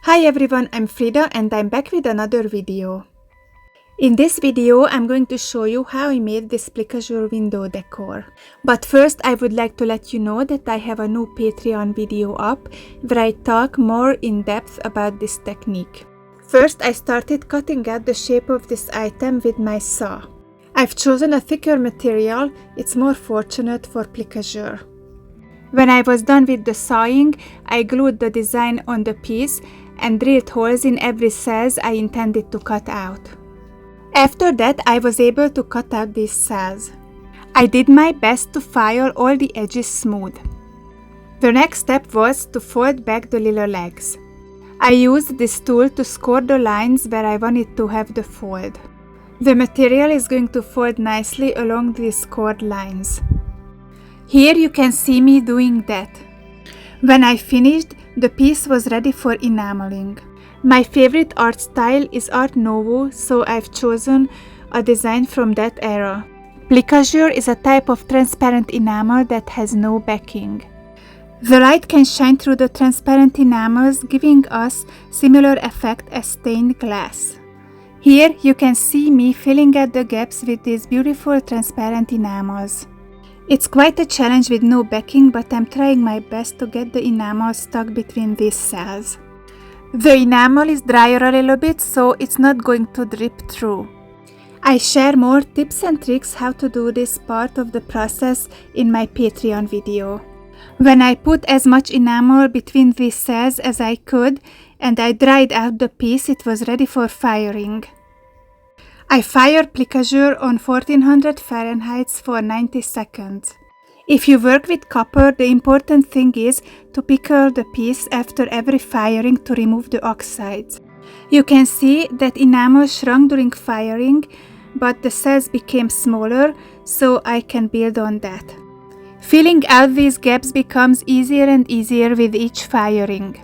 Hi everyone, I'm Frida and I'm back with another video. In this video, I'm going to show you how I made this plique-a-jour window decor. But first, I would like to let you know that I have a new Patreon video up where I talk more in depth about this technique. First, I started cutting out the shape of this item with my saw. I've chosen a thicker material, it's more fortunate for plique-a-jour. When I was done with the sawing, I glued the design on the piece and drilled holes in every cells I intended to cut out. After that, I was able to cut out these cells. I did my best to file all the edges smooth. The next step was to fold back the little legs. I used this tool to score the lines where I wanted to have the fold. The material is going to fold nicely along these scored lines. Here you can see me doing that. When I finished, the piece was ready for enameling. My favorite art style is Art Nouveau, so I've chosen a design from that era. Plique-a-jour is a type of transparent enamel that has no backing. The light can shine through the transparent enamels, giving us similar effect as stained glass. Here you can see me filling out the gaps with these beautiful transparent enamels. It's quite a challenge with no backing, but I'm trying my best to get the enamel stuck between these cells. The enamel is drier a little bit, so it's not going to drip through. I share more tips and tricks how to do this part of the process in my Patreon video. When I put as much enamel between these cells as I could and I dried out the piece, it was ready for firing. I fire plique-a-jour on 1400 Fahrenheit for 90 seconds. If you work with copper, the important thing is to pickle the piece after every firing to remove the oxides. You can see that enamel shrunk during firing, but the cells became smaller, so I can build on that. Filling out these gaps becomes easier and easier with each firing.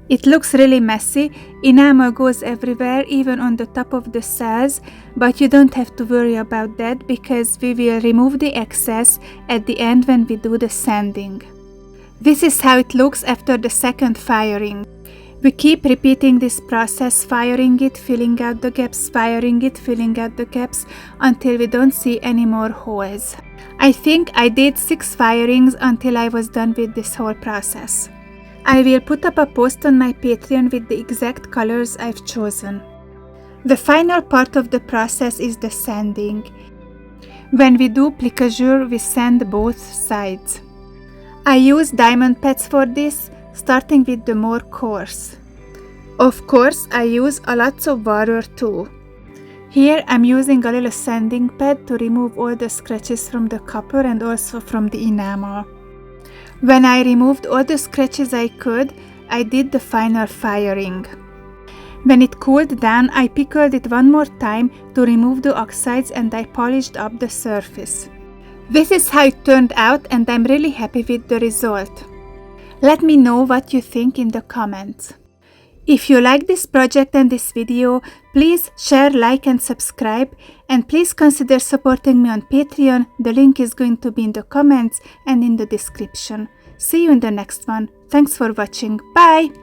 It looks really messy, enamel goes everywhere, even on the top of the cells, but you don't have to worry about that because we will remove the excess at the end when we do the sanding. This is how it looks after the second firing. We keep repeating this process, firing it, filling out the gaps, firing it, filling out the gaps, until we don't see any more holes. I think I did 6 firings until I was done with this whole process. I will put up a post on my Patreon with the exact colors I've chosen. The final part of the process is the sanding. When we do plique-a-jour, we sand both sides. I use diamond pads for this, starting with the more coarse. Of course, I use a lot of water too. Here I'm using a little sanding pad to remove all the scratches from the copper and also from the enamel. When I removed all the scratches I could, I did the final firing. When it cooled down, I pickled it one more time to remove the oxides and I polished up the surface. This is how it turned out and I'm really happy with the result. Let me know what you think in the comments. If you like this project and this video, please share, like and subscribe, and please consider supporting me on Patreon. The link is going to be in the comments and in the description. See you in the next one. Thanks for watching. Bye!